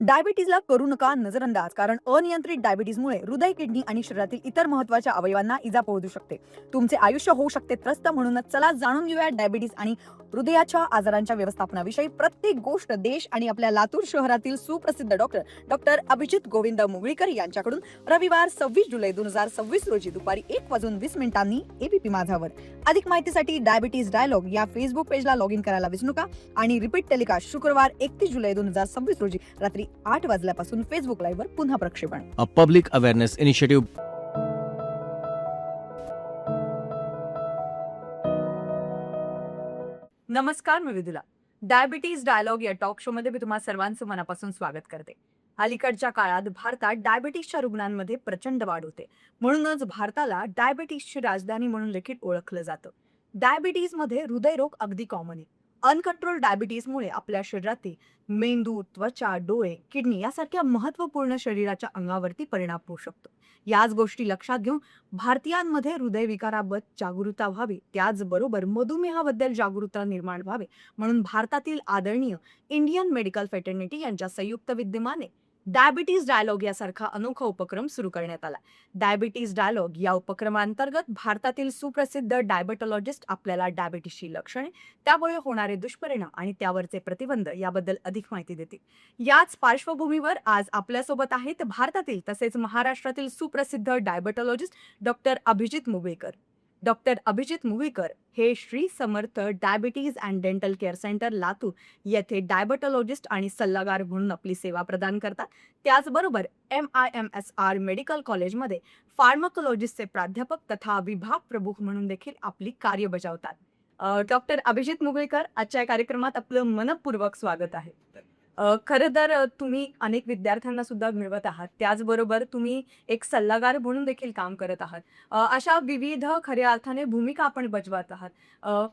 डायबिटीजला करू नका नजरअंदाज, कारण अनियंत्रित डायबिटीजमुळे हृदय, किडनी आणि शरीरातील इतर महत्त्वाच्या अवयवांना इजा पोहोचू शकते. तुमचे आयुष्य होऊ शकते त्रस्त. म्हणूनच चला जाणून घेऊया डायबिटीज आणि हृदयाच्या आजारांच्या व्यवस्थापनाविषयी प्रत्येक गोष्ट देश आणि आपल्या लातूर शहरातील सुप्रसिद्ध डॉक्टर अभिजित गोविंद मुगळीकर यांच्याकडून रविवार 26 जुलै 2026 रोजी दुपारी 1:20 एबीपी माझावर. अधिक माहितीसाठी डायबिटीज डायलॉग या फेसबुक पेजला लॉग इन करायला विसरू नका. आणि रिपीट टेलिकास्ट शुक्रवार 31 जुलै 2026 रोजी रात्री 8 वाजल्यापासून फेसबुक लाईव्हवर पुन्हा प्रक्षेपण. A public awareness initiative. नमस्कार, मी विदुला. डायबिटीज डायलॉग या टॉक शो मध्ये मी तुम्हा सर्वांचं मनापासून स्वागत करते. अलीकडच्या काळात भारतात डायबिटीसच्या रुग्णांमध्ये प्रचंड वाढ होते. म्हणूनच भारताला डायबिटीसची राजधानी म्हणून देखील ओळखलं जातं. डायबिटीजमध्ये हृदयरोग अगदी कॉमन आहे. अनकंट्रोल डायबिटीजमुळे आपल्या शरीरातील मेंदू, त्वचा, डोळे, किडनी यासारख्या महत्त्वपूर्ण शरीराच्या अंगावरती परिणाम होऊ शकतो. याच गोष्टी लक्षात घेऊन भारतीयांमध्ये हृदयविकाराबाबत जागरूकता व्हावी, त्याचबरोबर मधुमेहाबद्दल जागरूकता निर्माण व्हावी म्हणून भारतातील आदरणीय इंडियन मेडिकल फेटर्निटी यांच्या संयुक्त विद्यमाने डायबिटीज डायलॉग यासारखा अनोखा उपक्रम सुरू करण्यात आला. डायबिटीज डायलॉग या उपक्रमांतर्गत भारतातील सुप्रसिद्ध डायबेटॉलॉजिस्ट आपल्याला डायबिटीसची लक्षणे, त्यामुळे होणारे दुष्परिणाम आणि त्यावरचे प्रतिबंध याबद्दल अधिक माहिती देतील. याच पार्श्वभूमीवर आज आपल्यासोबत आहेत भारतातील तसेच महाराष्ट्रातील सुप्रसिद्ध diabetologist doctor Abhijit Mugalikar. Doctor Abhijit Mugalikar हे Shri Samarth diabetes and dental care centre Latur येथे डायबेटॉलॉजिस्ट आणि सल्लागार म्हणून आपली सेवा प्रदान करतात. त्याचबरोबर MIMSR मेडिकल कॉलेजमध्ये फार्माकोलॉजिस्टचे प्राध्यापक तथा विभाग प्रमुख म्हणून देखील आपली कार्य बजावतात. डॉक्टर अभिजित मुगळीकर, आजच्या कार्यक्रमात आपलं मनपूर्वक स्वागत आहे. खरं तर तुम्ही अनेक विद्यार्थ्यांना सुद्धा मिळवत आहात, त्याचबरोबर तुम्ही एक सल्लागार म्हणून देखील काम करत आहात. अशा विविध खऱ्या अर्थाने भूमिका आपण बजावत आहात.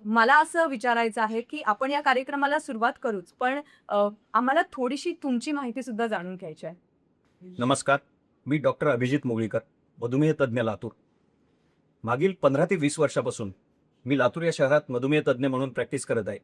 मला असं विचारायचं आहे की आपण या कार्यक्रमाला सुरुवात करूच, पण आम्हाला थोडीशी तुमची माहिती सुद्धा जाणून घ्यायची आहे. नमस्कार, मी डॉक्टर अभिजित मुगळीकर, मधुमेह तज्ज्ञ, लातूर. मागील 15 ते 20 वर्षापासून मी लातूर या शहरात मधुमेह तज्ज्ञ म्हणून प्रॅक्टिस करत आहे.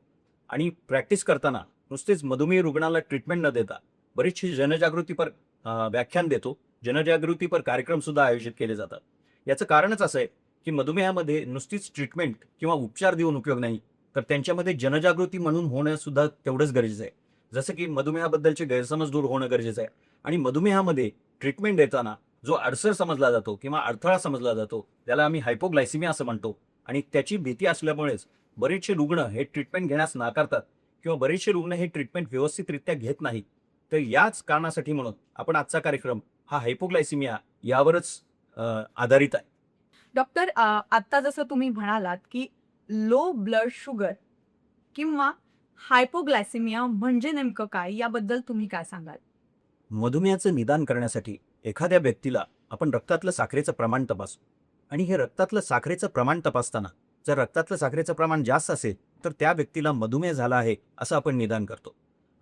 आणि प्रॅक्टिस करताना नुसतेच मधुमेह रुग्णाला ट्रीटमेंट न देता बरेचसे जनजागृतीपर व्याख्यान देतो. जनजागृतीपर कार्यक्रमसुद्धा आयोजित केले जातात. याचं कारणच असं आहे की मधुमेहामध्ये नुसतीच ट्रीटमेंट किंवा उपचार देऊन उपयोग नाही, तर त्यांच्यामध्ये जनजागृती म्हणून होणं सुद्धा तेवढंच गरजेचं आहे. जसं की मधुमेहाबद्दलचे गैरसमज दूर होणं गरजेचं आहे. आणि मधुमेहामध्ये ट्रीटमेंट देताना जो अडसर समजला जातो किंवा अडथळा समजला जातो, त्याला आम्ही हायपोग्लायसिमिया असं म्हणतो. आणि त्याची भीती असल्यामुळेच बरेचसे रुग्ण हे ट्रीटमेंट घेण्यास नाकारतात किंवा बरेचसे रुग्ण हे ट्रीटमेंट व्यवस्थितरित्या घेत नाहीत. तर याच कारणासाठी म्हणून आपण आजचा कार्यक्रम हा हायपोग्लायसिमिया यावरच आधारित आहे. डॉक्टर, आता जसं तुम्ही म्हणालात की लो ब्लड शुगर किंवा हायपोग्लायसिमिया म्हणजे नेमकं काय, याबद्दल तुम्ही काय सांगाल? मधुमेहाचं निदान करण्यासाठी एखाद्या व्यक्तीला आपण रक्तातलं साखरेचं प्रमाण तपासू. आणि हे रक्तातलं साखरेचं प्रमाण तपासताना जर रक्तातलं साखरेचं प्रमाण जास्त असेल तर त्या व्यक्तीला मधुमेह झाला आहे असं आपण निदान करतो.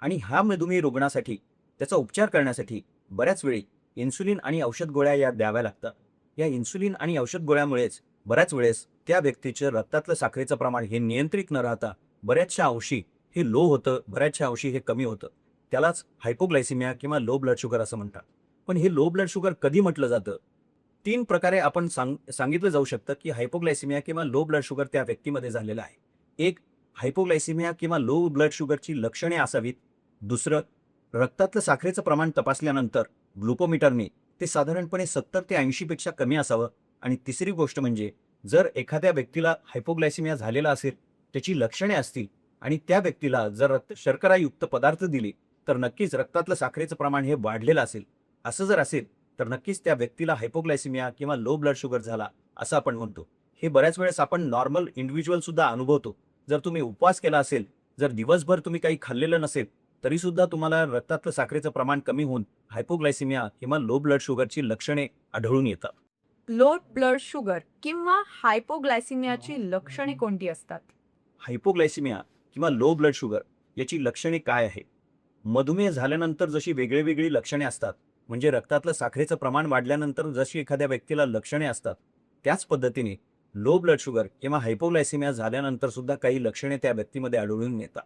आणि हा मधुमेह रुग्णासाठी त्याचा उपचार करण्यासाठी बऱ्याच वेळी इन्सुलिन आणि औषध गोळ्या या द्याव्या लागतात. या इन्सुलिन आणि औषध गोळ्यामुळेच बऱ्याच वेळेस त्या व्यक्तीचं रक्तातलं साखरेचं प्रमाण हे नियंत्रित न राहता बऱ्याचशा अंशी हे लो होतं, बऱ्याचशा अंशी हे कमी होतं. त्यालाच हायपोग्लायसिमिया किंवा लो ब्लड शुगर असं म्हणतात. पण हे लो ब्लड शुगर कधी म्हटलं जातं? 3 प्रकारे आपण सांगितलं जाऊ शकतं की हायपोग्लायसिमिया किंवा लो ब्लड शुगर त्या व्यक्तीमध्ये झालेलं आहे. एक, हायपोग्लायसिमिया किंवा लो ब्लड शुगरची लक्षणे असावीत. दुसरं, रक्तातलं साखरेचं प्रमाण तपासल्यानंतर ग्लुकोमीटरने ते साधारणपणे 70 ते 80 पेक्षा कमी असावं. आणि तिसरी गोष्ट म्हणजे जर एखाद्या व्यक्तीला हायपोग्लायसिमिया झालेला असेल, त्याची लक्षणे असतील आणि त्या व्यक्तीला जर शर्करायुक्त पदार्थ दिले तर नक्कीच रक्तातलं साखरेचं प्रमाण हे वाढलेलं असेल. असं जर असेल तर नक्कीच त्या व्यक्तीला हायपोग्लायसिमिया किंवा लो ब्लड शुगर झाला असं आपण म्हणतो. हे बऱ्याच वेळेस आपण नॉर्मल इंडिव्हिज्युअल सुद्धा अनुभवतो. जर तुम्ही उपवास केला असेल, जर दिवसभर तुम्ही काही खाल्लेलं नसेल, तरी सुद्धा तुम्हाला रक्तातलं साखरेचं प्रमाण कमी होऊन हायपोग्लायसिमिया किंवा लो ब्लड शुगरची लक्षणे आढळून येतात. लो ब्लड शुगर किंवा हायपोग्लायसिमियाची लक्षणे कोणती असतात? हायपोग्लायसिमिया किंवा लो ब्लड शुगर याची लक्षणे काय आहे? मधुमेह झाल्यानंतर जशी वेगळी लक्षणे असतात, म्हणजे रक्तातलं साखरेचं प्रमाण वाढल्यानंतर जशी एखाद्या व्यक्तीला लक्षणे असतात, त्याच पद्धतीने लो ब्लड शुगर किंवा हायपोग्लायसिमिया झाल्यानंतर सुद्धा काही लक्षणे त्या व्यक्तीमध्ये आढळून येतात.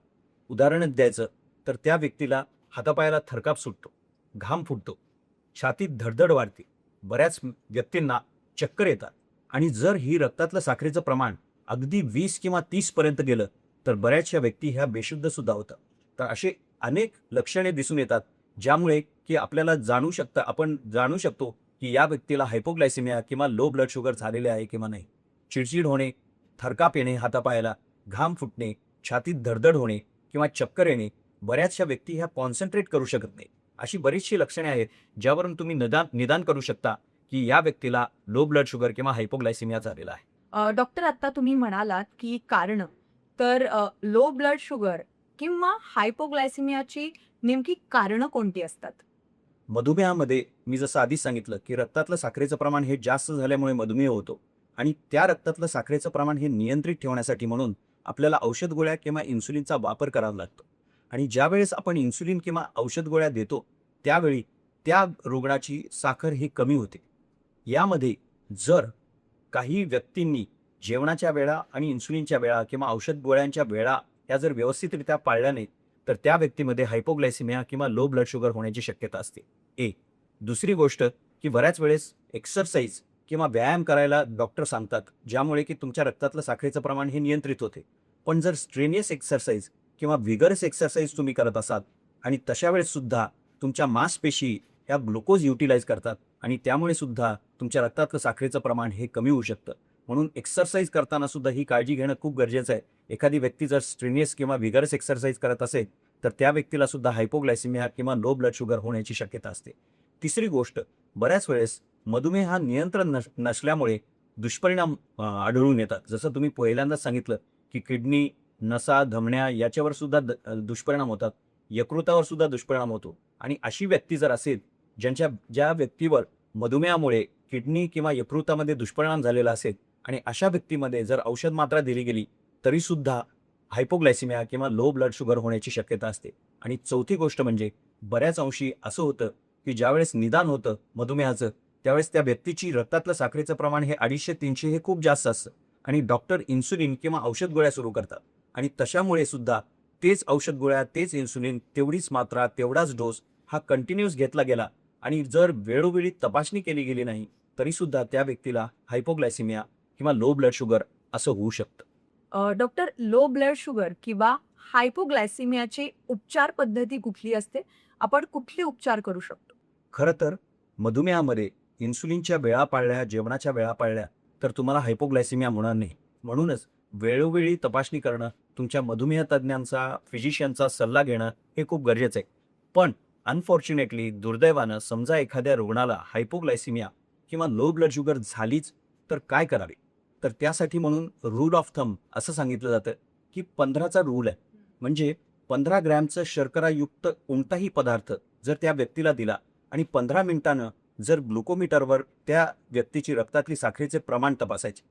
उदाहरण द्यायचं तर त्या व्यक्तीला हातापायाला थरकाप सुटतो. घाम फुटतो, छातीत धडधड वाढते, बऱ्याच व्यक्तींना चक्कर येतात आणि जर ही रक्तातलं साखरेचं प्रमाण अगदी 20 किंवा 30 पर्यंत गेलं तर बऱ्याचशा व्यक्ती ह्या बेशुद्ध सुद्धा होतात. तर असे अनेक लक्षणे दिसून येतात ज्यामुळे की आपल्याला आपण जाणू शकतो की या व्यक्तीला हायपोग्लायसिमिया किंवा लो ब्लड शुगर झालेले आहे किंवा नाही. चिडचिड होणे, थरकाप येणे हातापायाला, घाम फुटणे, छातीत धडधड होणे किंवा चक्कर येणे, बऱ्याचशा व्यक्ती ह्या कॉन्सन्ट्रेट करू शकत नाही. अशी बरीचशी लक्षणे आहेत ज्यावरून तुम्ही निदान करू शकता की या व्यक्तीला लो ब्लड शुगर किंवा हायपोग्लायसिमिया झालेला आहे. डॉक्टर आता तुम्ही म्हणालात की कारण तर लो ब्लड शुगर किंवा हायपोग्लायसिमियाची नेमकी कारणं कोणती असतात? मधुमेहामध्ये मी जसं आधीच सांगितलं की रक्तातलं साखरेचं प्रमाण हे जास्त झाल्यामुळे मधुमेह होतो आणि त्या रक्तातलं साखरेचं प्रमाण हे नियंत्रित ठेवण्यासाठी म्हणून आपल्याला औषध गोळ्या किंवा इन्सुलिनचा वापर करावा लागतो. आणि ज्यावेळेस आपण इन्सुलिन किंवा औषध गोळ्या देतो त्यावेळी त्या रुग्णाची साखर ही कमी होते. यामध्ये जर काही व्यक्तींनी जेवणाच्या वेळा आणि इन्सुलिनच्या वेळा किंवा औषध गोळ्यांच्या वेळा या जर व्यवस्थितरित्या पाळल्या नाहीत तर त्या व्यक्तीमध्ये हायपोग्लायसिमिया किंवा लो ब्लड शुगर होण्याची शक्यता असते. दुसरी गोष्ट की बऱ्याच वेळेस एक्सरसाइज किंवा व्यायाम करायला डॉक्टर सांगतात ज्यामुळे की तुमच्या रक्तातलं साखरेचं प्रमाण हे नियंत्रित होते. पण जर स्ट्रेनियस एक्सरसाइज किंवा विगरस एक्सरसाइज तुम्ही करत असाल आणि तशा वेळेस सुद्धा तुमच्या मांसपेशी ह्या ग्लुकोज युटिलाइज करतात आणि त्यामुळे सुद्धा तुमच्या रक्तातलं साखरेचं प्रमाण हे कमी होऊ शकतं. म्हणून एक्सरसाइज करताना सुद्धा ही काळजी घेणं खूप गरजेचं आहे. एखादी व्यक्ती जर स्ट्रेनियस किंवा विगरस एक्सरसाइज करत असेल तर त्या व्यक्तीला सुद्धा हायपोग्लायसिमिया किंवा लो ब्लड शुगर होण्याची शक्यता असते. तिसरी गोष्ट, बऱ्याच वेळेस मधुमेह हा नियंत्रण नसल्यामुळे दुष्परिणाम आढळून येतात. जसं तुम्ही पहिल्यांदाच सांगितलं की किडनी, नसा, धमन्या याच्यावर सुद्धा दुष्परिणाम होतात, यकृतावर सुद्धा दुष्परिणाम होतो. आणि अशी व्यक्ती जर असेल ज्या व्यक्तीवर मधुमेहामुळे किडनी किंवा यकृतामध्ये दुष्परिणाम झालेला असेल आणि अशा व्यक्तीमध्ये जर औषध मात्रा दिली गेली तरी सुद्धा हायपोग्लायसिमिया किंवा लो ब्लड शुगर होण्याची शक्यता असते. आणि चौथी गोष्ट म्हणजे बऱ्याच अंशी असं होतं की ज्यावेळेस निदान होतं मधुमेहाचं त्यावेळेस त्या व्यक्तीची रक्तातलं साखरेचं प्रमाण हे 250-300 हे खूप जास्त असतं आणि डॉक्टर इन्सुलिन किंवा औषध गोळ्या सुरू करतात आणि तशामुळे सुद्धा तेच औषध गोळ्या, तेच इन्सुलिन, तेवढीच मात्रा, तेवढाच डोस हा कंटिन्यूस घेतला गेला आणि जर वेळोवेळी तपासणी केली गेली नाही तरी सुद्धा त्या व्यक्तीला हायपोग्लायसिमिया किंवा लो ब्लड शुगर असं होऊ शकतं. डॉक्टर, लो ब्लड शुगर किंवा हायपोग्लायसिमियाची उपचार पद्धती कुठली असते? आपण कुठले उपचार करू शकतो? खरं तर मधुमेहामध्ये इन्सुलिनच्या वेळा पाळल्या, जेवणाच्या वेळा पाळल्या तर तुम्हाला हायपोग्लायसिमिया होणार नाही. म्हणूनच वेळोवेळी तपासणी करणं, तुमच्या मधुमेह तज्ज्ञांचा, फिजिशियनचा सल्ला घेणं हे खूप गरजेचं आहे. पण अनफॉर्च्युनेटली, दुर्दैवानं समजा एखाद्या रुग्णाला हायपोग्लायसिमिया किंवा लो ब्लड शुगर झालीच तर काय करावे? तर त्यासाठी म्हणून रूल ऑफ थंब असं सांगितलं जातं की 15चा रूल आहे. म्हणजे 15 ग्रॅमचं शर्करायुक्त कोणताही पदार्थ जर त्या व्यक्तीला दिला आणि 15 मिनिटानं जर ग्लुकोमीटरवर त्या व्यक्तीची रक्तातली साखरेचे प्रमाण तपासायचे.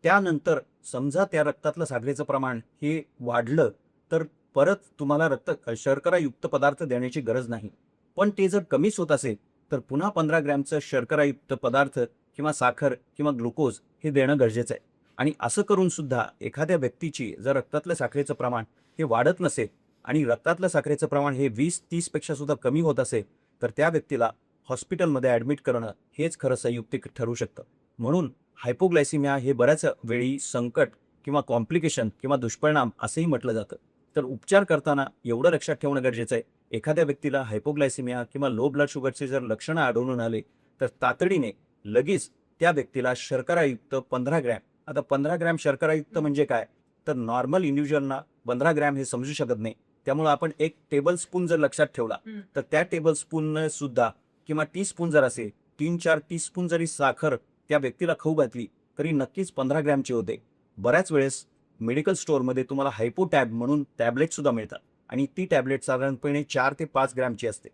त्यानंतर समजा त्या रक्तातलं साखरेचं प्रमाण हे वाढलं तर परत तुम्हाला शर्करायुक्त पदार्थ देण्याची गरज नाही. पण ते जर कमीच होत असेल तर पुन्हा 15 ग्रॅमचं शर्करायुक्त पदार्थ किंवा साखर किंवा ग्लुकोज हे देणं गरजेचं आहे. आणि असं करून सुद्धा एखाद्या व्यक्तीची जर रक्तातलं साखरेचं प्रमाण हे वाढत नसेल आणि रक्तातलं साखरेचं प्रमाण हे 20-30 पेक्षा सुद्धा कमी होत असेल तर त्या व्यक्तीला हॉस्पिटलमध्ये ॲडमिट करणं हेच खरं संयुक्तिक ठरू शकतं. म्हणून हायपोग्लायसिमिया हे बऱ्याच वेळी संकट किंवा कॉम्प्लिकेशन किंवा दुष्परिणाम असंही म्हटलं जातं. तर उपचार करताना एवढं लक्षात ठेवणं गरजेचं आहे, एखाद्या व्यक्तीला हायपोग्लायसिमिया किंवा लो ब्लड शुगरचे जर लक्षणं आढळून आले तर तातडीने लगेच त्या व्यक्तीला शर्करायुक्त 15 ग्रॅम, आता 15 ग्रॅम शर्करायुक्त म्हणजे काय, तर नॉर्मल इंडिव्हिज्युअलना 15 ग्रॅम हे समजू शकत नाही. त्यामुळे आपण 1 टेबलस्पून जर लक्षात ठेवला तर त्या टेबलस्पून सुद्धा किंवा टीस्पून जर असेल 3-4 टीस्पून जरी साखर त्या व्यक्तीला खाऊ घातली तरी नक्कीच 15 ग्रॅमची होते. बऱ्याच वेळेस मेडिकल स्टोअरमध्ये तुम्हाला हायपो टॅब म्हणून टॅबलेटसुद्धा मिळतात आणि ती टॅबलेट साधारणपणे 4 ते 5 ग्रॅमची असते.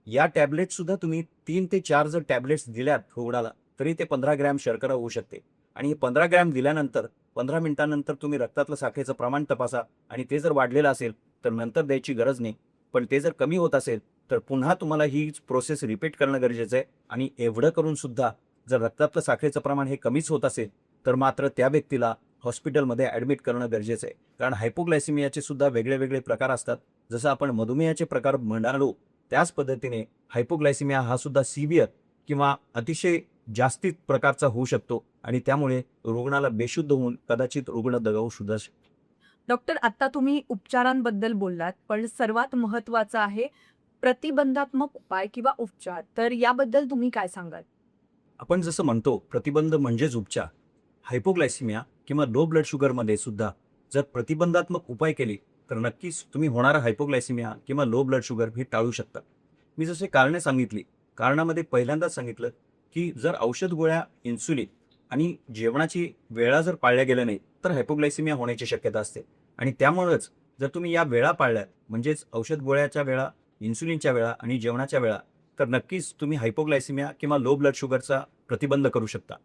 या टॅबलेटसुद्धा तुम्ही 3 ते 4 जर टॅबलेट्स दिल्यात रुग्णाला तरी ते 15 ग्रॅम शर्करा होऊ शकते. आणि 15 ग्रॅम दिल्यानंतर 15 मिनिटांनंतर तुम्ही रक्तातलं साखरेचं प्रमाण तपासा आणि ते जर वाढलेलं असेल तर नंतर द्यायची गरज नाही. पण ते जर कमी होत असेल तर पुन्हा तुम्हाला ही प्रोसेस रिपीट करणं गरजेचं आहे. आणि एवढं करून सुद्धा जर रक्तातलं साखरेचं प्रमाण हे कमीच होत असेल तर मात्र त्या व्यक्तीला हॉस्पिटलमध्ये ॲडमिट करणं गरजेचं आहे. कारण हायपोग्लायसिमियाचे सुद्धा वेगळे वेगळे प्रकार असतात. जसं आपण मधुमेहाचे प्रकार म्हणालो त्याच पद्धतीने हायपोग्लायसिमिया हा सुद्धा सिव्हिअर किंवा अतिशय जास्ती प्रकारचा होऊ शकतो आणि त्यामुळे रुग्णाला बेशुद्ध होऊन कदाचित रुग्ण दगावू सुद्धा शकतो. डॉक्टर, आता तुम्ही उपचारांबद्दल बोललात, पण सर्वात महत्त्वाचं आहे प्रतिबंधात्मक उपाय किंवा उपचार. तर याबद्दल तुम्ही काय सांगाल? आपण जसं म्हणतो प्रतिबंध म्हणजेच उपचार. हायपोग्लायसिमिया किंवा लो ब्लड शुगरमध्ये सुद्धा जर प्रतिबंधात्मक उपाय केले तर नक्कीच तुम्ही होणारा हायपोग्लायसिमिया किंवा लो ब्लड शुगर हे टाळू शकता. मी जसे कारणे सांगितली, कारणामध्ये पहिल्यांदाच सांगितलं की जर औषध गोळ्या, इन्सुलिन आणि जेवणाची वेळा जर पाळल्या गेल्या नाही तर हायपोग्लायसिमिया होण्याची शक्यता असते. आणि त्यामुळंच जर तुम्ही या वेळा पाळल्यात, म्हणजेच औषध गोळ्याच्या वेळा, इन्सुलिनच्या वेळा आणि जेवणाच्या वेळा, तर नक्कीच तुम्ही हायपोग्लायसिमिया किंवा लो ब्लड शुगरचा प्रतिबंध करू शकता.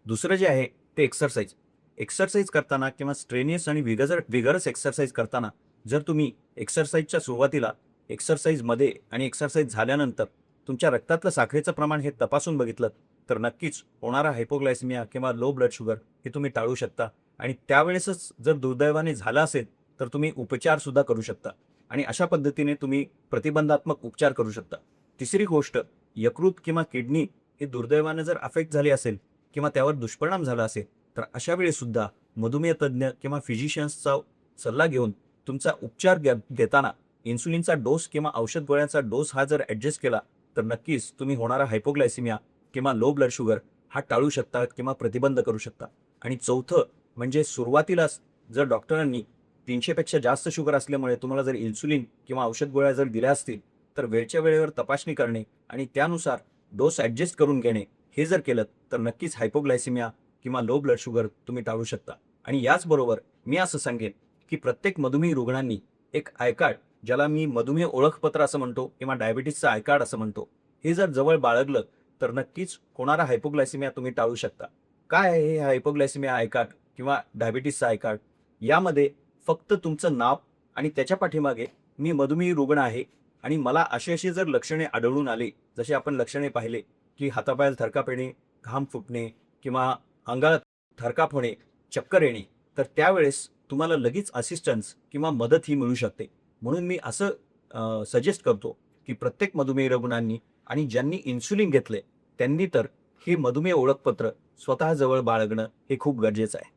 दुसरं जे आहे ते एक्सरसाइज. एक्सरसाइज करताना किंवा स्ट्रेनियस आणि विगरस एक्सरसाइज करताना जर तुम्ही एक्सरसाइजच्या सुरुवातीला, एक्सरसाइजमध्ये आणि एक्सरसाइज झाल्यानंतर तुमच्या रक्तातलं साखरेचं प्रमाण हे तपासून बघितलं तर नक्कीच होणारा हायपोग्लायसिमिया किंवा लो ब्लड शुगर हे तुम्ही टाळू शकता. आणि त्यावेळेसच जर दुर्दैवाने झालं असेल तर तुम्ही उपचारसुद्धा करू शकता आणि अशा पद्धतीने तुम्ही प्रतिबंधात्मक उपचार करू शकता. तिसरी गोष्ट, यकृत किंवा किडनी हे दुर्दैवाने जर अफेक्ट झाली असेल किंवा त्यावर दुष्परिणाम झाला असेल तर अशा वेळेसुद्धा मधुमेह तज्ज्ञ किंवा फिजिशियन्सचा सल्ला घेऊन तुमचा उपचार देताना इन्सुलिनचा डोस किंवा औषध गोळ्यांचा डोस हा जर ॲडजस्ट केला तर नक्कीच तुम्ही होणारा हायपोग्लायसिमिया किंवा लो ब्लड शुगर हा टाळू शकता किंवा प्रतिबंध करू शकता. आणि चौथं म्हणजे सुरुवातीलाच जर डॉक्टरांनी 300पेक्षा जास्त शुगर असल्यामुळे तुम्हाला जर इन्सुलिन किंवा औषध गोळ्या जर दिल्या असतील तर वेळच्या वेळेवर तपासणी करणे आणि त्यानुसार डोस ॲडजस्ट करून घेणे हे जर केलं तर नक्कीच हायपोग्लायसिमिया किंवा लो ब्लड शुगर तुम्ही टाळू शकता. आणि याचबरोबर मी असं सांगेन की प्रत्येक मधुमेही रुग्णांनी एक आय कार्ड, ज्याला मी मधुमेह ओळखपत्र असं म्हणतो किंवा डायबिटीसचं आय कार्ड असं म्हणतो, हे जर जवळ बाळगलं तर नक्कीच होणारा हायपोग्लायसिमिया तुम्ही टाळू शकता. काय आहे हे हायपोग्लायसिमिया आय कार्ड किंवा डायबिटीसचं आय कार्ड? यामध्ये फक्त तुमचं नाव आणि त्याच्या पाठीमागे मी मधुमेही रुग्ण आहे आणि मला अशी जर लक्षणे आढळून आली, जसे आपण लक्षणे पाहिले की हातापायाला थरकाप येणे, घाम फुटणे किंवा अंगाला थरकाप होणे, चक्कर येणे, तर त्यावेळेस तुम्हाला लगेच असिस्टन्स किंवा मदत ही मिळू शकते. म्हणून मी असं सजेस्ट करतो की प्रत्येक मधुमेह रुग्णांनी आणि ज्यांनी इन्सुलिन घेतले त्यांनी तर हे मधुमेह ओळखपत्र स्वतःजवळ बाळगणं हे खूप गरजेचं आहे.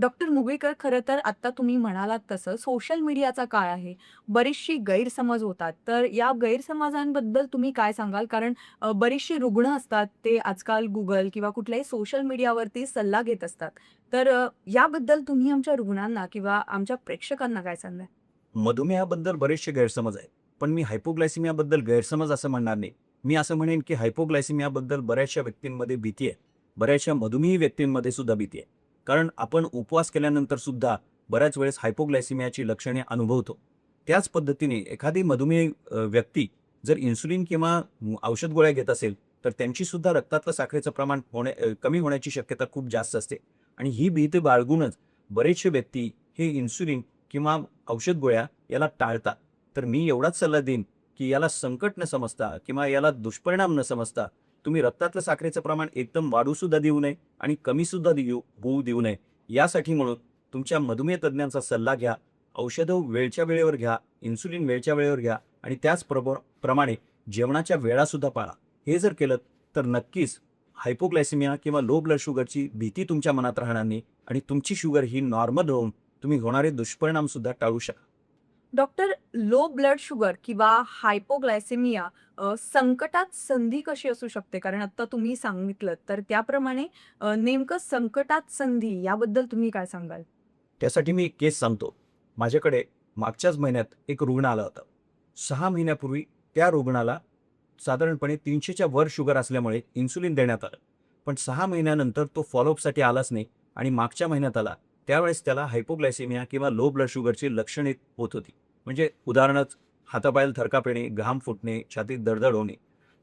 डॉक्टर मुगळीकर, खरं तर आता तुम्ही म्हणालात तसं सोशल मीडियाचा काळ आहे. बरीचशी गैरसमज होतात. तर या गैरसमजांबद्दल तुम्ही काय सांगाल? कारण बरीचशी रुग्ण असतात, ते आजकाल Google किंवा कुठल्याही सोशल मीडियावरती सल्ला घेत असतात. तर याबद्दल तुम्ही आमच्या रुग्णांना किंवा आमच्या प्रेक्षकांना काय सांगाल? मधुमेहाबद्दल बरेचसे गैरसमज आहेत, पण मी हायपोग्लायसिमियाबद्दल गैरसमज असं म्हणणार नाही. मी असं म्हणेन की हायपोग्लायसिमियाबद्दल बऱ्याचशा व्यक्तींमध्ये भीती आहे. बऱ्याचशा मधुमेही व्यक्तींमध्ये सुद्धा भीती आहे. कारण आपण उपवास केल्यानंतर सुद्धा बऱ्याच वेळेस हायपोग्लायसिमियाची लक्षणे अनुभवतो. त्याच पद्धतीने एखादी मधुमेही व्यक्ती जर इन्सुलिन किंवा औषध गोळ्या घेत असेल तर त्यांची सुद्धा रक्तातलं साखरेचं प्रमाण कमी होण्याची शक्यता खूप जास्त असते. आणि ही भीती बाळगूनच बरेचसे व्यक्ती हे इन्सुलिन किंवा औषध गोळ्या याला टाळतात. तर मी एवढाच सल्ला देईन की याला संकट न समजता किंवा याला दुष्परिणाम न समजता तुम्ही रक्तातलं साखरेचं प्रमाण एकदम वाढूसुद्धा देऊ नये आणि कमीसुद्धा होऊ देऊ नये. यासाठी म्हणून तुमच्या मधुमेह तज्ज्ञांचा सल्ला घ्या, औषधं वेळच्या वेळेवर घ्या, इन्सुलिन वेळच्या वेळेवर घ्या आणि त्याच प्रमाणे जेवणाच्या वेळासुद्धा पाळा. हे जर केलं तर नक्कीच हायपोग्लायसिमिया किंवा लो ब्लड शुगरची भीती तुमच्या मनात राहणार नाही आणि तुमची शुगर ही नॉर्मल होऊन तुम्ही होणारे दुष्परिणामसुद्धा टाळू शकाल. डॉक्टर, लो ब्लड शुगर किंवा हायपोग्लायसेमिया संकटात संधी कशी असू शकते? कारण आता तुम्ही सांगितलं तर त्याप्रमाणे नेमकं संकटात संधी याबद्दल तुम्ही काय सांगाल? त्यासाठी मी एक केस सांगतो. माझ्याकडे मागच्याच महिन्यात एक रुग्ण आला होता. 6 महिन्यापूर्वी त्या रुग्णाला साधारणपणे 300च्या वर शुगर असल्यामुळे इन्सुलिन देण्यात आलं. पण 6 महिन्यानंतर तो फॉलोअपसाठी आलाच नाही आणि मागच्या महिन्यात आला. त्यावेळेस त्याला हायपोग्लायसेमिया किंवा लो ब्लड शुगरची लक्षणे होत होती. म्हणजे उदाहरणच हातापायाला थरकाप येणे, घाम फुटणे, छातीत दडदड होणे.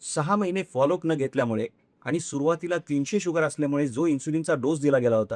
6 महिने फॉलोअप न घेतल्यामुळे आणि सुरुवातीला 300 शुगर असल्यामुळे जो इन्सुलिनचा डोस दिला गेला होता,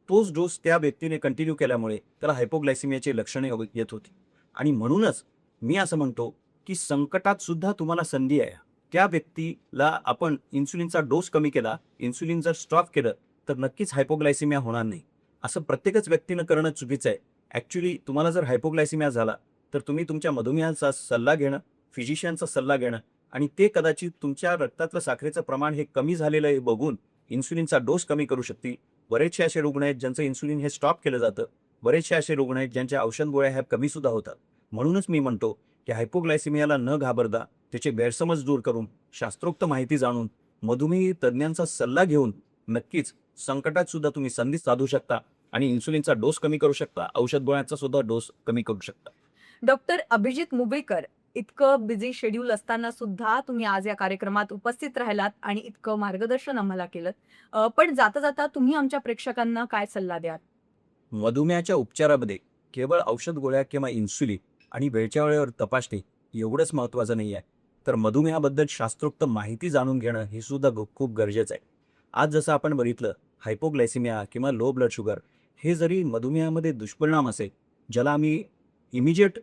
तोच डोस त्या व्यक्तीने कंटिन्यू केल्यामुळे त्याला हायपोग्लायसेमियाची लक्षणे येत होती. आणि म्हणूनच मी असं म्हणतो की संकटात सुद्धा तुम्हाला संधी आहे. त्या व्यक्तीला आपण इन्सुलिनचा डोस कमी केला, इन्सुलिन जर स्टॉप केलं तर नक्कीच हायपोग्लायसेमिया होणार नाही. असं प्रत्येकच व्यक्तीनं करणं चुकीचं आहे. ॲक्च्युली तुम्हाला जर हायपोग्लायसेमिया झाला तर तुम्ही तुमच्या मधुमेहाचा सल्ला घेणं फिजिशियनचा सल्ला घेणं आणि ते कदाचित तुमच्या रक्तातलं साखरेचं प्रमाण हे कमी झालेलं आहे बघून इन्सुलिनचा डोस कमी करू शकतील. बरेचसे असे रुग्ण आहेत ज्यांचं इन्सुलिन हे स्टॉप केलं जातं. बरेचसे असे रुग्ण आहेत ज्यांच्या औषध गोळ्या ह्या कमी सुद्धा होतात. म्हणूनच मी म्हणतो की हायपोग्लायसिमियाला न घाबरता त्याचे गैरसमज दूर करून शास्त्रोक्त माहिती जाणून मधुमेही तज्ज्ञांचा सल्ला घेऊन नक्कीच संकटात सुद्धा तुम्ही संधी साधू शकता आणि इन्सुलिनचा डोस कमी करू शकता, औषध गोळ्यांचा सुद्धा डोस कमी करू शकता. डॉक्टर अभिजित मुगळीकर, इतकं बिझी शेड्यूल असताना सुद्धा तुम्ही आज या कार्यक्रमात उपस्थित राहिलात आणि इतकं मार्गदर्शन आम्हाला केलं. पण जाता जाता तुम्ही आमच्या प्रेक्षकांना काय सल्ला द्याल? मधुमेहाच्या उपचारामध्ये केवळ औषध गोळ्या किंवा इन्सुलिन आणि वेळच्या वेळेवर तपासणे एवढंच महत्त्वाचं नाही आहे, तर मधुमेहाबद्दल शास्त्रोक्त माहिती जाणून घेणं हे सुद्धा खूप गरजेचं आहे. आज जसं आपण बघितलं हायपोग्लायसिमिया किंवा लो ब्लड शुगर हे जरी मधुमेहामध्ये दुष्परिणाम असेल, ज्याला आम्ही इमिजिएट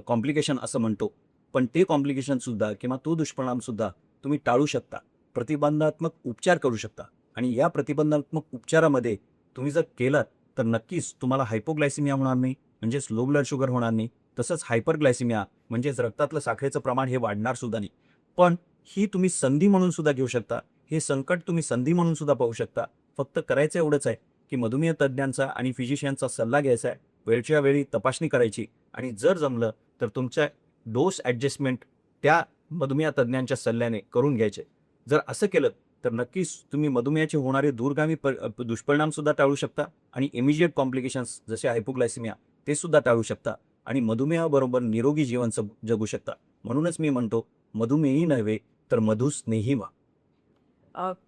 कॉम्प्लिकेशन असं म्हणतो, पण ते कॉम्प्लिकेशनसुद्धा किंवा तो दुष्परिणामसुद्धा तुम्ही टाळू शकता. प्रतिबंधात्मक उपचार करू शकता आणि या प्रतिबंधात्मक उपचारामध्ये तुम्ही जर केलात तर नक्कीच तुम्हाला हायपोग्लायसिमिया होणार नाही, म्हणजेच लो ब्लड शुगर होणार नाही. तसंच हायपरग्लायसिमिया म्हणजेच रक्तातलं साखरेचं प्रमाण हे वाढणार सुद्धा नाही. पण ही तुम्ही संधी म्हणून सुद्धा घेऊ शकता. हे संकट तुम्ही संधी म्हणून सुद्धा पाहू शकता. फक्त करायचं एवढंच आहे की मधुमेह तज्ज्ञांचा आणि फिजिशियनचा सल्ला घ्यायचा आहे, वेळच्या वेळी तपासणी करायची आणि जर जमलं तर तुमच्या डोस ॲडजस्टमेंट त्या मधुमेह तज्ज्ञांच्या सल्ल्याने करून घ्यायचे. जर असं केलं तर नक्कीच तुम्ही मधुमेहाचे होणारे दूरगामी दुष्परिणामसुद्धा टाळू शकता आणि इमिजिएट कॉम्प्लिकेशन्स जसे हायपोग्लायसिमिया ते सुद्धा टाळू शकता आणि मधुमेहाबरोबर निरोगी जीवन जगू शकता. म्हणूनच मी म्हणतो मधुमेही नव्हे तर मधुस्नेही व्हा.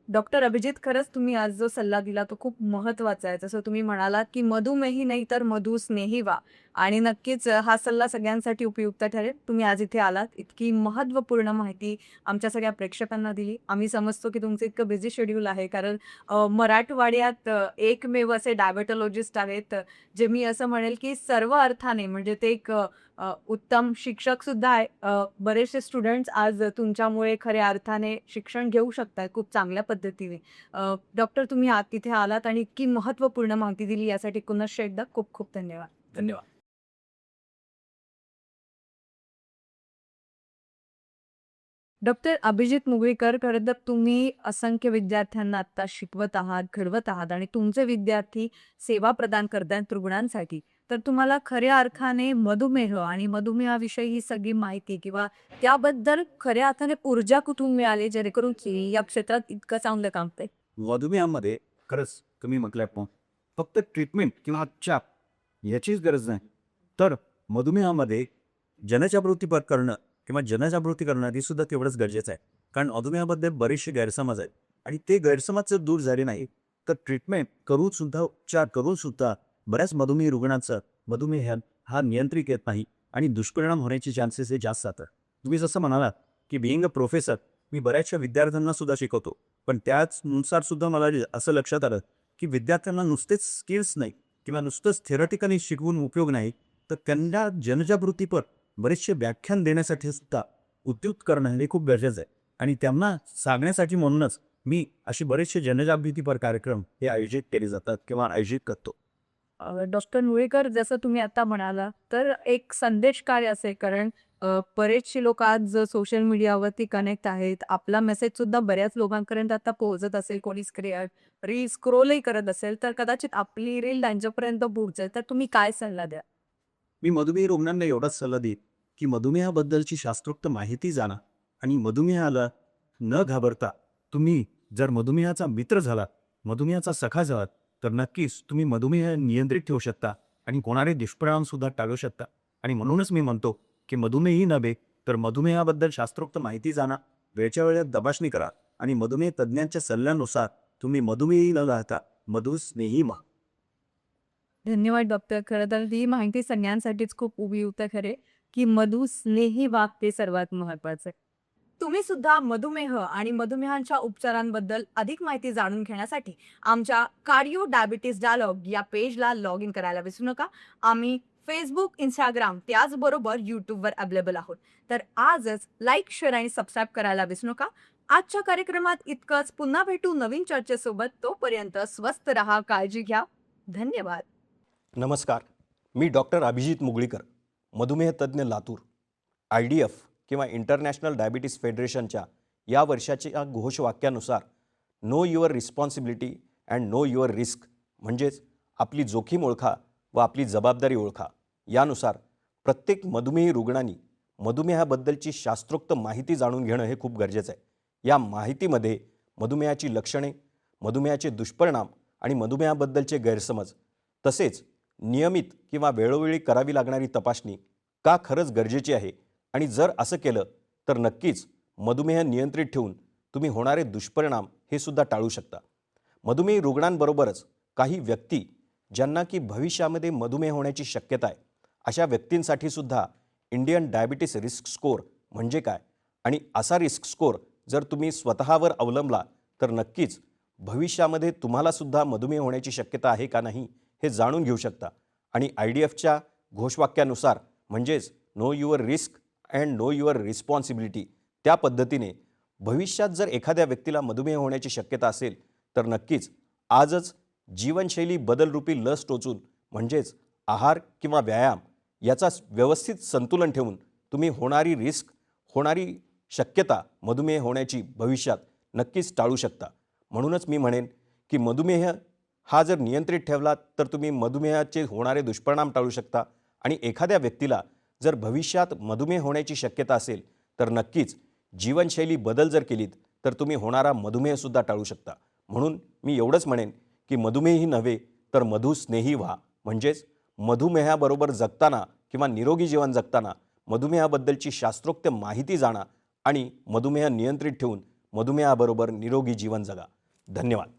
डॉक्टर अभिजित, खरंच तुम्ही आज जो सल्ला दिला तो खूप महत्त्वाचा आहे. जसं तुम्ही म्हणालात की मधुमेही नाही तर मधुस्नेही व्हा आणि नक्कीच हा सल्ला सगळ्यांसाठी उपयुक्त ठरेल. तुम्ही आज इथे आलात, इतकी महत्त्वपूर्ण माहिती आमच्या सगळ्या प्रेक्षकांना दिली. आम्ही समजतो की तुमचं इतकं बिझी शेड्यूल आहे, कारण मराठवाड्यात एकमेव असे डायबेटॉलॉजिस्ट आहेत, जे मी असं म्हणेल की सर्व अर्थाने म्हणजे ते एक उत्तम शिक्षक सुद्धा आहे. बरेचसे स्टुडंट्स आज तुमच्यामुळे खऱ्या अर्थाने शिक्षण घेऊ शकतात खूप चांगल्या पद्धतीने. डॉक्टर, तुम्ही तिथे आलात आणि इतकी महत्त्वपूर्ण माहिती दिली यासाठी पुनश्च एकदा खूप खूप धन्यवाद. धन्यवाद. डॉक्टर अभिजित मुगळीकर, खरं तर तुम्ही असंख्य विद्यार्थ्यांना आत्ता शिकवत आहात, घडवत आहात आणि तुमचे विद्यार्थी सेवा प्रदान करतात रुग्णांसाठी. तर तुम्हाला खऱ्या अर्थाने मधुमेह आणि मधुमेहाविषयी ही सगळी माहिती किंवा त्याबद्दल खऱ्या अर्थाने ऊर्जा कुठून मिळाली, जेणेकरून की या क्षेत्रात इतकं चांगलं काम ते? मधुमेहामध्ये खरंच तुम्ही म्हटल्याप्रमाणे फक्त ट्रीटमेंट किंवा उपचार याचीच गरज नाही, तर मधुमेहामध्ये जनजागृती करणं ही सुद्धा तेवढंच गरजेचं आहे. कारण मधुमेहाबद्दल बरेचसे गैरसमज आहेत आणि ते गैरसमज जर दूर झाले नाही तर ट्रीटमेंट करून सुद्धा उपचार करून सुद्धा बऱ्याच मधुमेही रुग्णांचं मधुमेह हा नियंत्रित येत नाही आणि दुष्परिणाम होण्याचे चान्सेस हे जास्त जातात. तुम्ही जसं म्हणालात की बिईंग अ प्रोफेसर मी बऱ्याचशा विद्यार्थ्यांना सुद्धा शिकवतो, पण त्याचनुसार सुद्धा मला असं लक्षात आलं की विद्यार्थ्यांना नुसतेच स्किल्स नाही किंवा नुसतंच थेरटिकली शिकवून उपयोग नाही, तर त्यांना जनजागृतीपर बरेचसे व्याख्यान देण्यासाठी सुद्धा उद्युक्त करणं हे खूप गरजेचं आहे आणि त्यांना सांगण्यासाठी म्हणूनच मी असे बरेचसे जनजागृतीपर कार्यक्रम हे आयोजित केले जातात किंवा आयोजित करतो. डॉक्टर मुगळीकर, जसं तुम्ही आता म्हणाला, तर एक संदेश काय असेल, कारण बरेचशी लोक आज सोशल मीडियावरती कनेक्ट आहेत. आपला मेसेज सुद्धा बऱ्याच लोकांपर्यंत आता पोहोचत असेल. कोणी रील स्क्रोलही करत असेल, तर कदाचित आपली रील त्यांच्यापर्यंत पोहोचेल. तर तुम्ही काय सल्ला द्या? मी मधुमेही रुग्णांना एवढाच सल्ला देईन की मधुमेहाबद्दलची शास्त्रोक्त माहिती जाणा आणि मधुमेहाला न घाबरता तुम्ही जर मधुमेहाचा मित्र झालात, मधुमेहाचा सखा झालात, तर नक्कीच तुम्ही मधुमेह नियंत्रित ठेवू शकता आणि होणारे दुष्परिणाम सुद्धा टाळू शकता. आणि म्हणूनच मी म्हणतो की मधुमेही नव्हे तर मधुमेहाबद्दल शास्त्रोक्त माहिती जाणा, वेळच्या वेळेत तपासणी करा आणि मधुमेह तज्ज्ञांच्या सल्ल्यानुसार तुम्ही मधुमेही न राहता मधुस्नेही व्हा. धन्यवाद डॉक्टर. खरं तर ही माहिती सगळ्यांसाठीच खूप उपयुक्त ठरेल की मधुस्नेही वाग ते सर्वात महत्वाचं आहे. तुम्ही सुद्धा मधुमेह आणि मधुमेहांच्या उपचारांबद्दल अधिक माहिती जाणून घेण्यासाठी आमच्या कार्डिओ डायबिटीज डायलॉग या पेजला लॉग इन करायला विसरू नका. आम्ही फेसबुक, इंस्टाग्राम त्याचबरोबर यूट्यूबवर अवेलेबल आहोत. तर आजच लाईक, शेअर आणि सबस्क्राईब करायला विसरू नका. आजच्या कार्यक्रमात इतकंच. पुन्हा भेटू नवीन चर्चेसोबत. तोपर्यंत स्वस्थ रहा, काळजी घ्या. धन्यवाद. नमस्कार, मी डॉक्टर अभिजित मुगळीकर, मधुमेह तज्ज्ञ लातूर, IDF किंवा इंटरनॅशनल डायबिटीस फेडरेशनच्या या वर्षाच्या घोषवाक्यानुसार know your responsibility and know your risk म्हणजेच आपली जोखीम ओळखा व आपली जबाबदारी ओळखा यानुसार प्रत्येक मधुमेही रुग्णांनी मधुमेहाबद्दलची शास्त्रोक्त माहिती जाणून घेणं हे खूप गरजेचं आहे। या माहितीमध्ये मधुमेहाची लक्षणे, मधुमेहाचे दुष्परिणाम आणि मधुमेहाबद्दलचे गैरसमज तसेच नियमित किंवा वेळोवेळी करावी लागणारी तपासणी का खरंच गरजेची आहे आणि जर असं केलं तर नक्कीच मधुमेह नियंत्रित ठेवून तुम्ही होणारे दुष्परिणाम हे सुद्धा टाळू शकता। मधुमेही रुग्णांबरोबरच काही व्यक्ती ज्यांना की भविष्यामध्ये मधुमेह होण्याची शक्यता आहे अशा व्यक्तींसाठी सुद्धा इंडियन डायबिटीस रिस्क स्कोअर म्हणजे काय आणि असा रिस्क स्कोअर जर तुम्ही स्वतःवर अवलंबला तर नक्कीच भविष्यामध्ये तुम्हाला सुद्धा मधुमेह होण्याची शक्यता आहे का नाही हे जाणून घेऊ शकता। आणि IDFच्या घोषवाक्यानुसार म्हणजेच know your risk and know your responsibility त्या पद्धतीने भविष्यात जर एखाद्या व्यक्तीला मधुमेह होण्याची शक्यता असेल तर नक्कीच आजच जीवनशैली बदलरूपी लस टोचून म्हणजेच आहार किंवा व्यायाम याचा व्यवस्थित संतुलन ठेवून तुम्ही होणारी रिस्क, होणारी शक्यता मधुमेह होण्याची भविष्यात नक्कीच टाळू शकता। म्हणूनच मी म्हणेन की मधुमेह हा जर नियंत्रित ठेवला तर तुम्ही मधुमेहाचे होणारे दुष्परिणाम टाळू शकता आणि एखाद्या व्यक्तीला जर भविष्यात मधुमेह होण्याची शक्यता असेल तर नक्कीच जीवनशैली बदल जर केलीत तर तुम्ही होणारा मधुमेहसुद्धा टाळू शकता। म्हणून मी एवढंच म्हणेन की मधुमेही नव्हे तर मधुस्नेही व्हा म्हणजेच मधुमेहाबरोबर जगताना किंवा निरोगी जीवन जगताना मधुमेहाबद्दलची शास्त्रोक्त माहिती जाणा आणि मधुमेह नियंत्रित ठेवून मधुमेहाबरोबर निरोगी जीवन जगा। धन्यवाद।